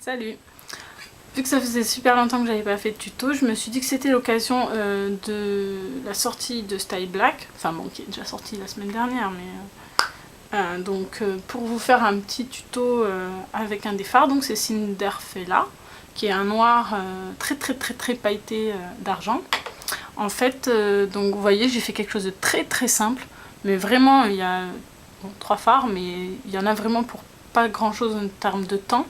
Salut! Vu que ça faisait super longtemps que j'avais pas fait de tuto, je me suis dit que c'était l'occasion de la sortie de Style Black, enfin bon qui est déjà sorti la semaine dernière, mais pour vous faire un petit tuto avec un des fards, donc c'est Cinderfella, qui est un noir très pailleté d'argent. En fait, donc vous voyez, j'ai fait quelque chose de très simple, mais vraiment il y a bon, 3 fards, mais il y en a vraiment pour pas grand chose en termes de temps.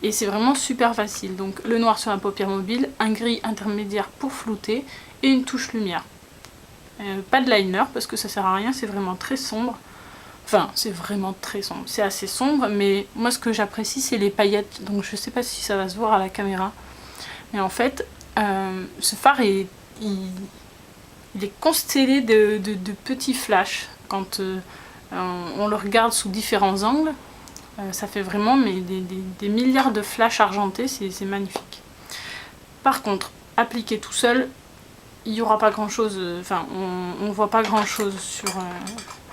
Et c'est vraiment super facile. Donc le noir sur la paupière mobile, un gris intermédiaire pour flouter et une touche lumière. Pas de liner parce que ça sert à rien, c'est vraiment très sombre. Enfin, c'est vraiment très sombre. C'est assez sombre, mais moi ce que j'apprécie c'est les paillettes. Donc je sais pas si ça va se voir à la caméra. Mais en fait, ce phare il est constellé de petits flashs. Quand on le regarde sous différents angles, ça fait vraiment des milliards de flashs argentés, c'est magnifique. Par contre, appliqué tout seul, il n'y aura pas grand chose, enfin on voit pas grand chose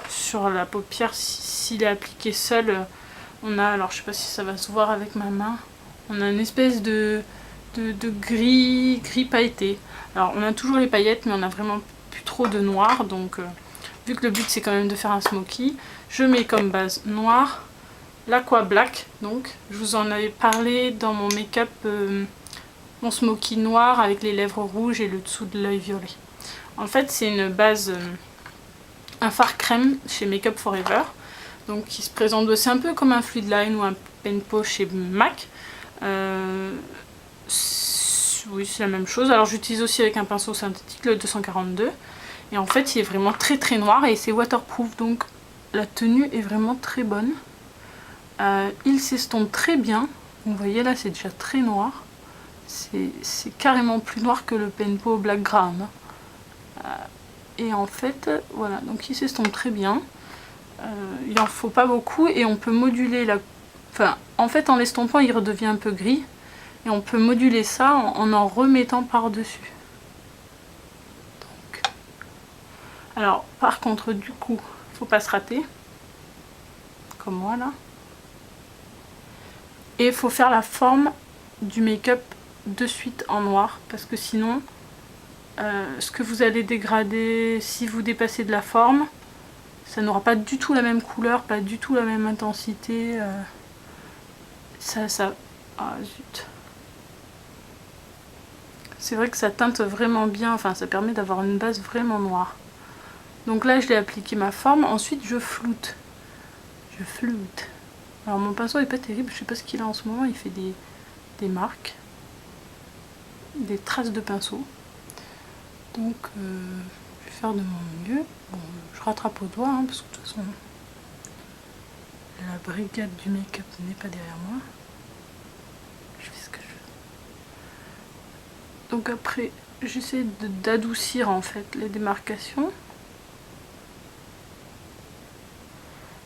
sur la paupière. S'il est appliqué seul, on a, alors je sais pas si ça va se voir avec ma main, on a une espèce de gris pailleté. Alors on a toujours les paillettes, mais on a vraiment plus trop de noir, donc vu que le but c'est quand même de faire un smoky, je mets comme base noir. L'Aqua Black, donc, je vous en avais parlé dans mon make-up, mon smoky noir avec les lèvres rouges et le dessous de l'œil violet. En fait, c'est une base, un fard crème chez Make Up For Ever, donc qui se présente aussi un peu comme un Fluid Line ou un Penpo chez MAC. Oui, c'est la même chose. Alors j'utilise aussi avec un pinceau synthétique, le 242, et en fait, il est vraiment très noir et c'est waterproof, donc la tenue est vraiment très bonne. Il s'estompe très bien, vous voyez là c'est déjà très noir, c'est carrément plus noir que le Penpo Black Ground. Et en fait voilà, donc il s'estompe très bien, il en faut pas beaucoup et on peut moduler la... Enfin en fait en l'estompant il redevient un peu gris et on peut moduler ça en remettant par dessus. Donc... Alors par contre du coup faut pas se rater, comme moi là. Et il faut faire la forme du make-up de suite en noir, parce que sinon, ce que vous allez dégrader, si vous dépassez de la forme, ça n'aura pas du tout la même couleur, pas du tout la même intensité. Ah zut. C'est vrai que ça teinte vraiment bien, enfin ça permet d'avoir une base vraiment noire. Donc là, je l'ai appliqué ma forme, ensuite je floute. Je floute. Alors mon pinceau est pas terrible, je sais pas ce qu'il a en ce moment, il fait des marques, des traces de pinceau. Donc je vais faire de mon mieux. Bon, je rattrape au doigt, hein, parce que de toute façon la brigade du make-up n'est pas derrière moi. Je fais ce que je veux. Donc après, j'essaie d'adoucir en fait les démarcations.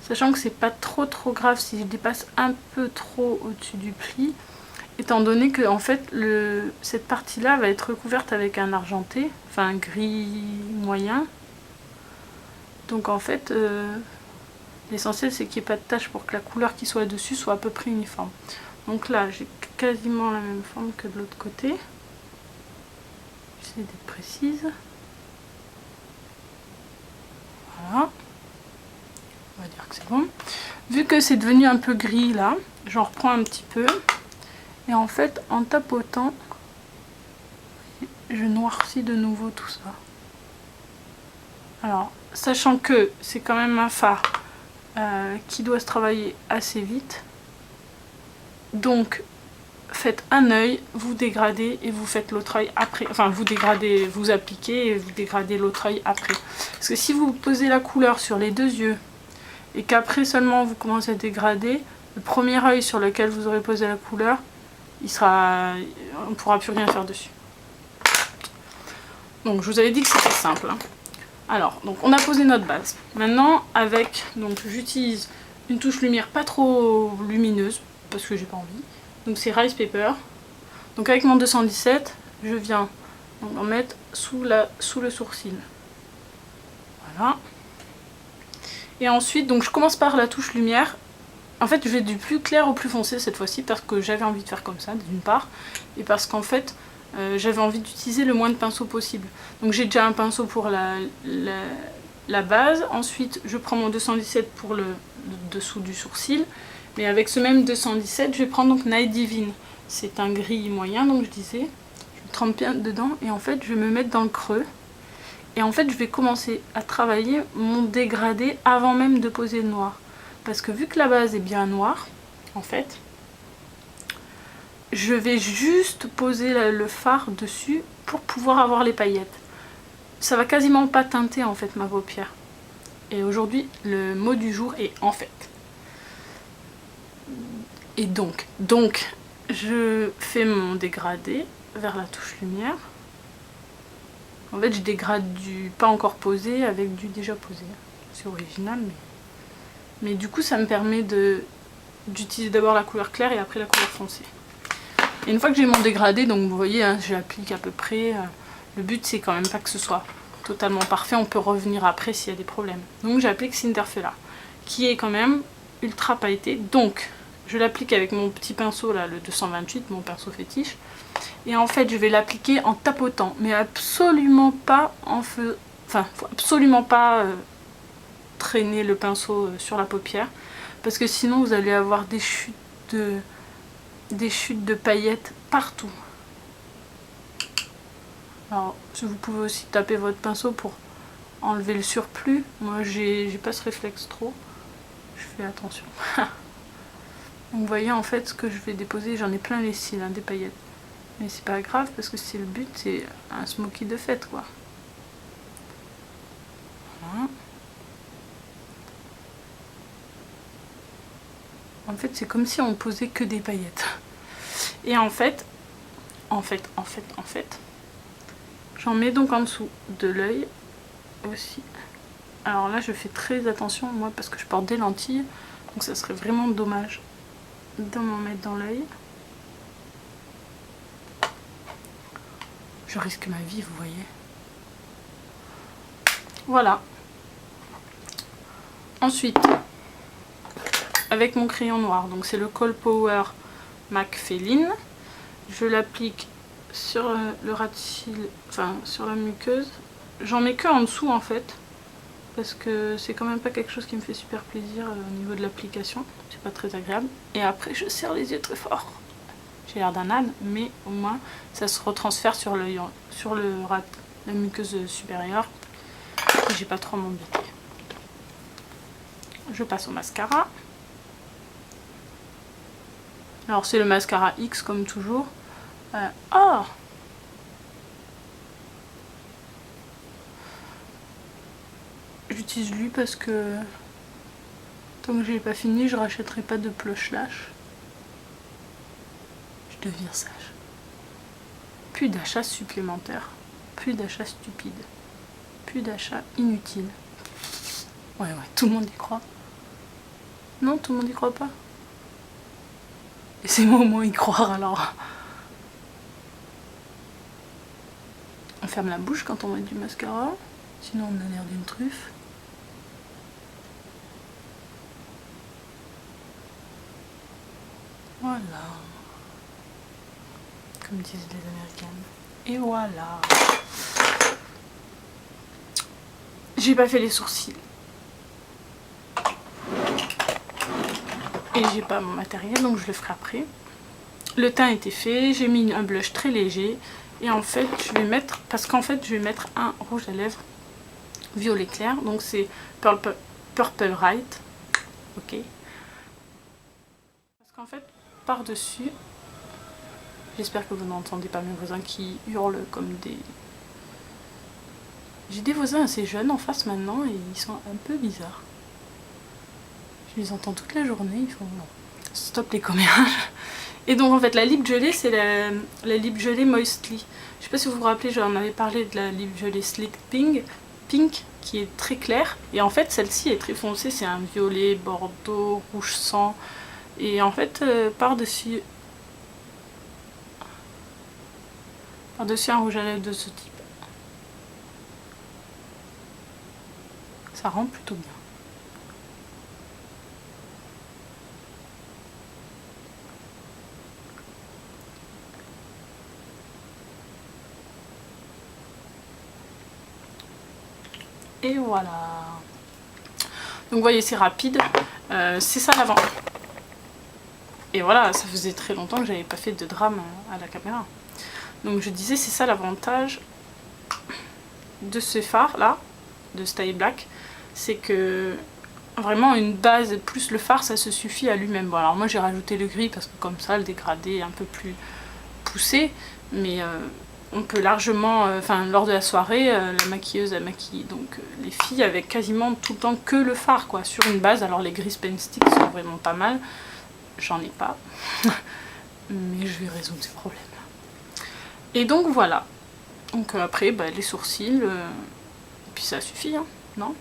Sachant que c'est pas trop grave si je dépasse un peu trop au-dessus du pli, étant donné que en fait cette partie là va être recouverte avec un argenté, enfin un gris moyen. Donc en fait l'essentiel c'est qu'il n'y ait pas de tache pour que la couleur qui soit dessus soit à peu près uniforme. Donc là j'ai quasiment la même forme que de l'autre côté. J'essaie d'être précise. Voilà. On va dire que c'est bon. Vu que c'est devenu un peu gris là, j'en reprends un petit peu. Et en fait, en tapotant, je noircis de nouveau tout ça. Alors, sachant que c'est quand même un fard qui doit se travailler assez vite. Donc, faites un œil, vous dégradez et vous faites l'autre œil après. Enfin, vous dégradez, vous appliquez et vous dégradez l'autre œil après. Parce que si vous posez la couleur sur les deux yeux, et qu'après seulement vous commencez à dégrader, le premier œil sur lequel vous aurez posé la couleur, on ne pourra plus rien faire dessus. Donc je vous avais dit que c'était simple. Hein. Alors, donc on a posé notre base. Maintenant, donc j'utilise une touche lumière pas trop lumineuse, parce que j'ai pas envie. Donc c'est Rice Paper. Donc avec mon 217, je viens donc en mettre sous le sourcil. Voilà. Et ensuite, donc je commence par la touche lumière, En fait, je vais du plus clair au plus foncé cette fois-ci parce que j'avais envie de faire comme ça, d'une part, et parce qu'en fait, j'avais envie d'utiliser le moins de pinceaux possible. Donc j'ai déjà un pinceau pour la base, ensuite je prends mon 217 pour le dessous du sourcil, mais avec ce même 217, je vais prendre donc Night Divine. C'est un gris moyen, donc je disais, je me trempe bien dedans, et en fait, je vais me mettre dans le creux. Et en fait, je vais commencer à travailler mon dégradé avant même de poser le noir. Parce que vu que la base est bien noire, en fait, je vais juste poser le fard dessus pour pouvoir avoir les paillettes. Ça va quasiment pas teinter en fait ma paupière. Et aujourd'hui, le mot du jour est en fait. Et donc, je fais mon dégradé vers la touche lumière. En fait, je dégrade du pas encore posé avec du déjà posé. C'est original, mais du coup, ça me permet d'utiliser d'abord la couleur claire et après la couleur foncée. Et une fois que j'ai mon dégradé, donc vous voyez, hein, j'applique à peu près. Le but, c'est quand même pas que ce soit totalement parfait. On peut revenir après s'il y a des problèmes. Donc, j'applique Cinderfella, qui est quand même ultra pailleté. Donc, je l'applique avec mon petit pinceau, là, le 228, mon pinceau fétiche. Et en fait, je vais l'appliquer en tapotant, mais absolument pas en feu. Enfin, faut absolument pas traîner le pinceau sur la paupière, parce que sinon vous allez avoir des chutes de paillettes partout. Alors, vous pouvez aussi taper votre pinceau pour enlever le surplus. Moi, j'ai pas ce réflexe trop. Je fais attention. Donc, vous voyez en fait ce que je vais déposer. J'en ai plein les cils, hein, des paillettes. Mais c'est pas grave parce que c'est le but, c'est un smoky de fête, quoi. Voilà. En fait, c'est comme si on posait que des paillettes. Et en fait, j'en mets donc en dessous de l'œil aussi. Alors là, je fais très attention, moi, parce que je porte des lentilles. Donc ça serait vraiment dommage de m'en mettre dans l'œil. Je risque ma vie, vous voyez. Voilà. Ensuite, avec mon crayon noir, donc c'est le Kohl Power MAC Féline, je l'applique sur le ras de cils, enfin sur la muqueuse. J'en mets que en dessous en fait, parce que c'est quand même pas quelque chose qui me fait super plaisir au niveau de l'application, c'est pas très agréable. Et après je serre les yeux très fort. J'ai l'air d'un âne, mais au moins ça se retransfère sur le ras, la muqueuse supérieure, et j'ai pas trop à m'embêter. Je passe au mascara. Alors c'est le mascara X comme toujours. Oh, j'utilise lui parce que tant que je l'ai pas fini, je rachèterai pas de blush lash. Je deviens sage. Plus d'achats supplémentaires, plus d'achats stupides, plus d'achats inutiles. Ouais, tout le monde y croit. Non, tout le monde y croit pas. Et c'est moi au moins y croire alors. On ferme la bouche quand on met du mascara, sinon on a l'air d'une truffe. Voilà. Comme disent les Américaines. Et voilà. J'ai pas fait les sourcils. Et j'ai pas mon matériel, donc je le ferai après. Le teint était fait, j'ai mis un blush très léger. Et en fait, je vais mettre, parce qu'en fait, je vais mettre un rouge à lèvres violet clair. Donc c'est Purple Right. Ok. Parce qu'en fait, par-dessus, j'espère que vous n'entendez pas mes voisins qui hurlent comme des... J'ai des voisins assez jeunes en face maintenant et ils sont un peu bizarres. Je les entends toute la journée, ils font non, stop les commérages. Et donc en fait la lip gelée c'est la lip gelée Moistly. Je sais pas si vous vous rappelez, j'en avais parlé de la lip gelée Slick Pink qui est très claire. Et en fait celle-ci est très foncée, c'est un violet, bordeaux, rouge sang. Et en fait par-dessus un rouge à lèvres de ce type. Ça rend plutôt bien. Et voilà. Donc vous voyez, c'est rapide. C'est ça l'avant. Et voilà, ça faisait très longtemps que j'avais pas fait de drame à la caméra. Donc je disais, c'est ça l'avantage de ce phare là, de Style Black. C'est que vraiment une base plus le phare, ça se suffit à lui-même. Bon, alors moi j'ai rajouté le gris parce que comme ça le dégradé est un peu plus poussé. Mais on peut largement, enfin lors de la soirée, la maquilleuse a maquillé donc les filles avec quasiment tout le temps que le phare quoi, sur une base. Alors les Grease Pen Sticks sont vraiment pas mal, j'en ai pas, mais je vais résoudre ces problèmes. Et donc voilà, donc après bah, les sourcils, puis ça suffit, hein, non ?